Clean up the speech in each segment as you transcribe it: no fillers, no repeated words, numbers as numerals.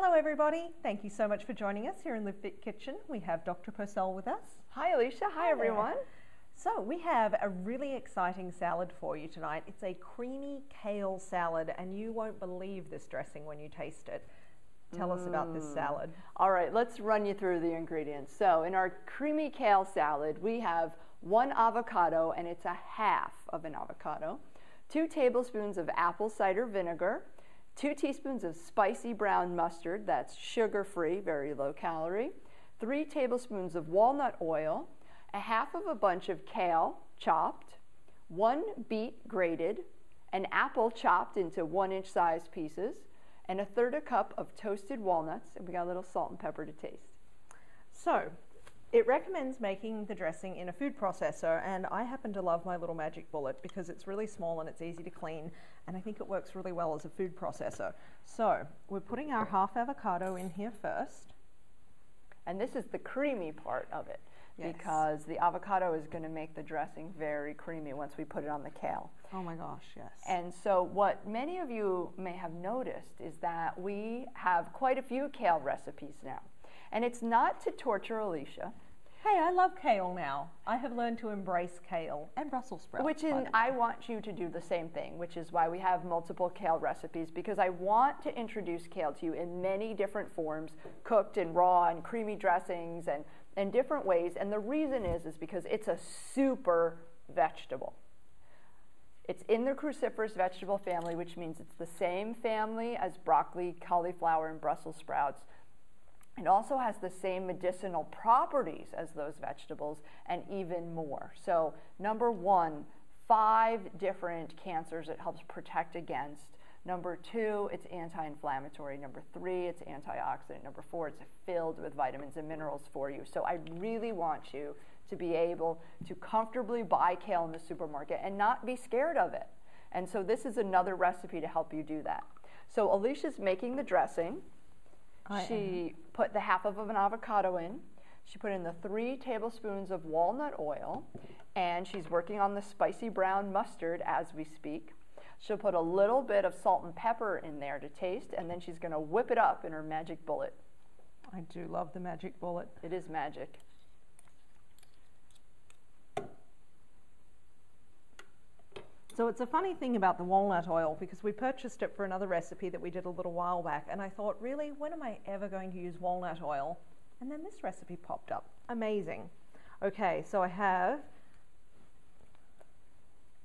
Hello everybody, thank you so much for joining us here in the Fit Kitchen. We have Dr. Purcell with us. Hi Alicia, hi everyone. So we have a really exciting salad for you tonight. It's a creamy kale salad and you won't believe this dressing when you taste it. Tell us about this salad. All right, let's run you through the ingredients. So in our creamy kale salad, we have 1 avocado, and it's a half of an avocado, 2 tablespoons of apple cider vinegar, 2 teaspoons of spicy brown mustard, that's sugar-free, very low calorie, 3 tablespoons of walnut oil, a half of a bunch of kale chopped, 1 beet grated, an apple chopped into 1-inch size pieces, and 1/3 cup of toasted walnuts, and we got a little salt and pepper to taste. So, it recommends making the dressing in a food processor, and I happen to love my little magic bullet because it's really small and it's easy to clean, and I think it works really well as a food processor. So, we're putting our half avocado in here first. And this is the creamy part of it, Yes. because the avocado is going to make the dressing very creamy once we put it on the kale. Oh my gosh, yes. And so what many of you may have noticed is that we have quite a few kale recipes now. And it's not to torture Alicia. Hey, I love kale now. I have learned to embrace kale and Brussels sprouts. I want you to do the same thing, which is why we have multiple kale recipes, because I want to introduce kale to you in many different forms, cooked and raw and creamy dressings and different ways. And the reason is because it's a super vegetable. It's in the cruciferous vegetable family, which means it's the same family as broccoli, cauliflower, and Brussels sprouts. It also has the same medicinal properties as those vegetables and even more. So number 1, 5 different cancers it helps protect against. Number 2, it's anti-inflammatory. Number 3, it's antioxidant. Number 4, it's filled with vitamins and minerals for you. So I really want you to be able to comfortably buy kale in the supermarket and not be scared of it. And so this is another recipe to help you do that. So Alicia's making the dressing. She put the half of an avocado in. She put in the 3 tablespoons of walnut oil, and she's working on the spicy brown mustard as we speak. She'll put a little bit of salt and pepper in there to taste, and then she's going to whip it up in her magic bullet. I do love the magic bullet. It is magic. So it's a funny thing about the walnut oil because we purchased it for another recipe that we did a little while back, and I thought, really, when am I ever going to use walnut oil? And then this recipe popped up. Amazing. Okay, so I have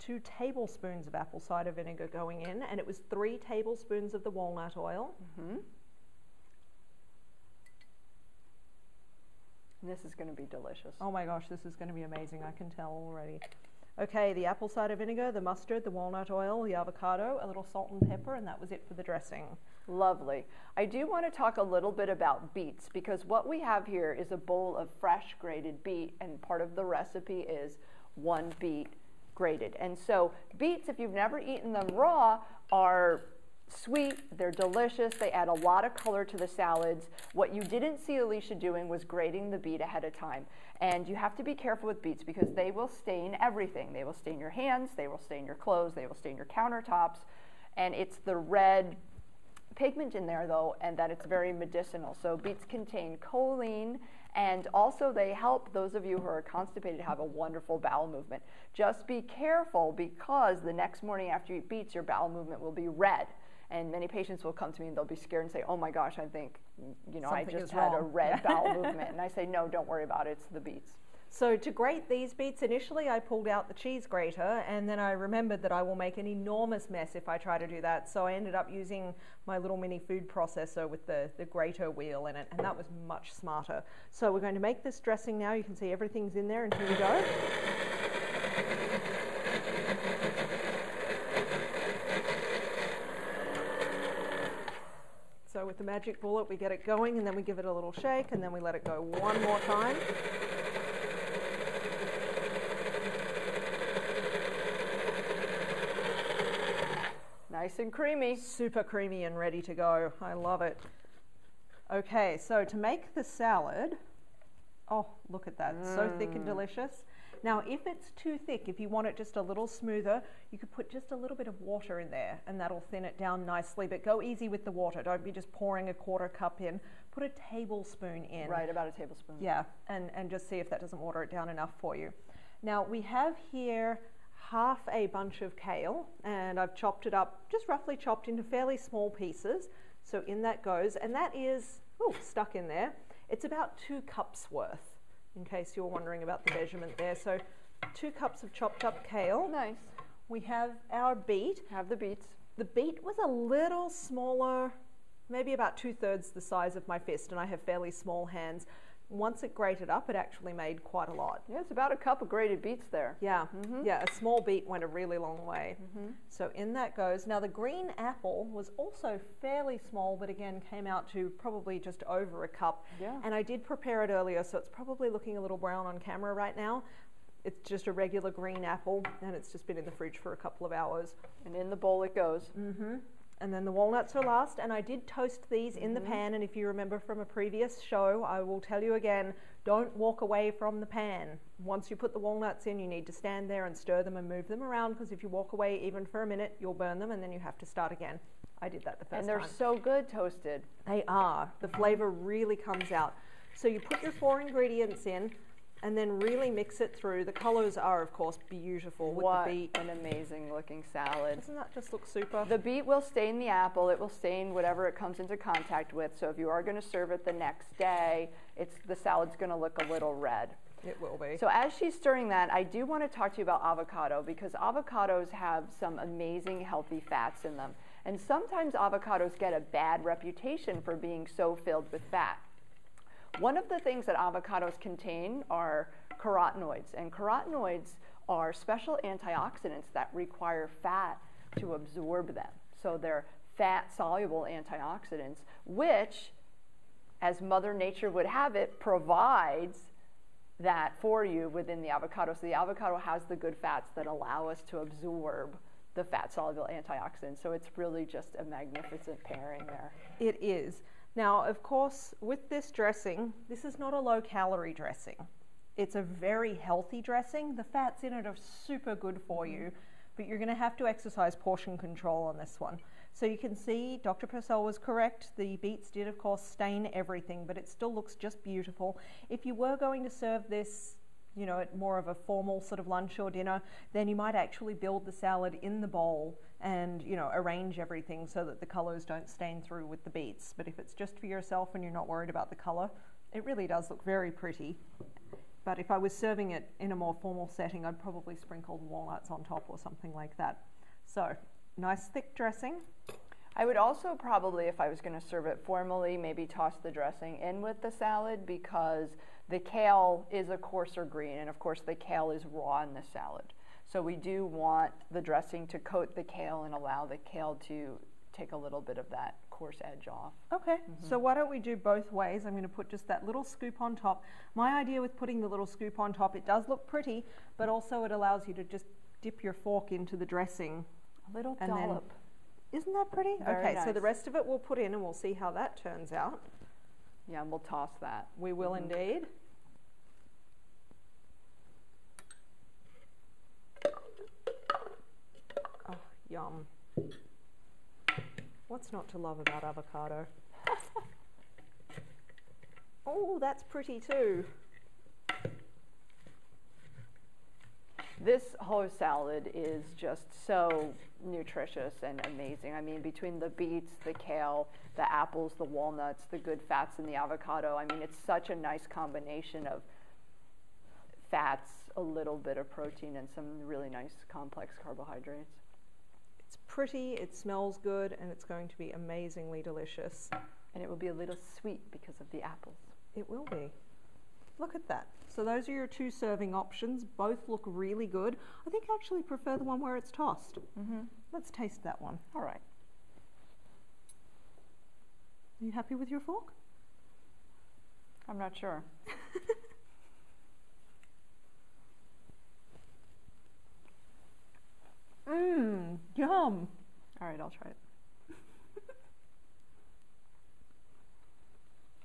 2 tablespoons of apple cider vinegar going in, and it was 3 tablespoons of the walnut oil. This is going to be delicious. Oh my gosh, this is going to be amazing. I can tell already. Okay, the apple cider vinegar, the mustard, the walnut oil, the avocado, a little salt and pepper, and that was it for the dressing. Lovely. I do want to talk a little bit about beets, because what we have here is a bowl of fresh grated beet, and part of the recipe is 1 beet grated. And so beets, if you've never eaten them raw, are sweet, they're delicious, they add a lot of color to the salads. What you didn't see Alicia doing was grating the beet ahead of time. And you have to be careful with beets because they will stain everything. They will stain your hands, they will stain your clothes, they will stain your countertops. And it's the red pigment in there though, and that it's very medicinal. So beets contain choline, and also they help those of you who are constipated have a wonderful bowel movement. Just be careful because the next morning after you eat beets, your bowel movement will be red. And many patients will come to me and they'll be scared and say, oh my gosh, I think, I just had a red bowel movement. And I say, no, don't worry about it, it's the beets. So to grate these beets, initially I pulled out the cheese grater, and then I remembered that I will make an enormous mess if I try to do that. So I ended up using my little mini food processor with the grater wheel in it, and that was much smarter. So we're going to make this dressing now. You can see everything's in there, and here we go. So with the magic bullet, we get it going, and then we give it a little shake, and then we let it go one more time. Nice and creamy. Super creamy and ready to go. I love it. Okay, so to make the salad, oh, look at that. So thick and delicious. Now, if it's too thick, if you want it just a little smoother, you could put just a little bit of water in there and that'll thin it down nicely, but go easy with the water. Don't be just pouring a quarter cup in. Put a tablespoon in. Right, about a tablespoon. Yeah, and just see if that doesn't water it down enough for you. Now, we have here half a bunch of kale, and I've chopped it up, just roughly chopped into fairly small pieces. So in that goes, and that is, stuck in there. It's about 2 cups worth, in case you're wondering about the measurement there. So 2 cups of chopped up kale. Nice. We have our beet. Have the beets. The beet was a little smaller, maybe about 2/3 the size of my fist, and I have fairly small hands. Once it grated up, it actually made quite a lot. Yeah, it's about a cup of grated beets there. Yeah, yeah, a small beet went a really long way. So in that goes. Now the green apple was also fairly small, but again came out to probably just over a cup. Yeah. And I did prepare it earlier, so it's probably looking a little brown on camera right now. It's just a regular green apple, and it's just been in the fridge for a couple of hours. And in the bowl it goes. And then the walnuts are last, and I did toast these in the pan, and if you remember from a previous show, I will tell you again, don't walk away from the pan. Once you put the walnuts in, you need to stand there and stir them and move them around, because if you walk away even for a minute, you'll burn them, and then you have to start again. I did that the first time. And they're so good toasted. They are. The flavor really comes out. So you put your 4 ingredients in, and then really mix it through. The colors are, of course, beautiful with What the beet. an amazing looking salad. Doesn't that just look super? The beet will stain the apple. It will stain whatever it comes into contact with. So if you are going to serve it the next day, the salad's going to look a little red. It will be. So as she's stirring that, I do want to talk to you about avocado, because avocados have some amazing healthy fats in them. And sometimes avocados get a bad reputation for being so filled with fat. One of the things that avocados contain are carotenoids, and carotenoids are special antioxidants that require fat to absorb them. So they're fat-soluble antioxidants, which, as Mother Nature would have it, provides that for you within the avocado. So the avocado has the good fats that allow us to absorb the fat-soluble antioxidants. So it's really just a magnificent pairing there. It is. Now, of course, with this dressing, this is not a low-calorie dressing. It's a very healthy dressing. The fats in it are super good for you, but you're going to have to exercise portion control on this one. So you can see Dr. Purcell was correct. The beets did, of course, stain everything, but it still looks just beautiful. If you were going to serve this, you know, at more of a formal sort of lunch or dinner, then you might actually build the salad in the bowl and, you know, arrange everything so that the colors don't stain through with the beets. But if it's just for yourself and you're not worried about the color, it really does look very pretty. But if I was serving it in a more formal setting, I'd probably sprinkle walnuts on top or something like that. So, nice thick dressing. I would also probably, if I was going to serve it formally, maybe toss the dressing in with the salad, because the kale is a coarser green, and of course the kale is raw in the salad. So we do want the dressing to coat the kale and allow the kale to take a little bit of that coarse edge off. Okay, so why don't we do both ways? I'm going to put just that little scoop on top. My idea with putting the little scoop on top, it does look pretty, but also it allows you to just dip your fork into the dressing. A little dollop. Isn't that pretty? Very okay, nice. So the rest of it we'll put in and we'll see how that turns out. Yeah, and we'll toss that. We will indeed. Oh, yum. What's not to love about avocado? Oh, that's pretty too. This whole salad is just so nutritious and amazing. I mean, between the beets, the kale, the apples, the walnuts, the good fats in the avocado, I mean, it's such a nice combination of fats, a little bit of protein, and some really nice complex carbohydrates. It's pretty, it smells good, and it's going to be amazingly delicious. And it will be a little sweet because of the apples. It will be. Look at that. So those are your 2 serving options. Both look really good. I think I actually prefer the one where it's tossed. Let's taste that one. All right. Are you happy with your fork? I'm not sure. Yum. All right, I'll try it.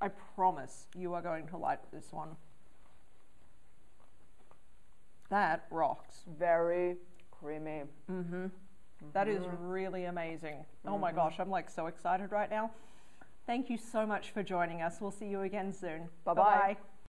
I promise you are going to like this one. That rocks. Very creamy. That is really amazing. Oh my gosh, I'm like so excited right now. Thank you so much for joining us. We'll see you again soon. Bye-bye.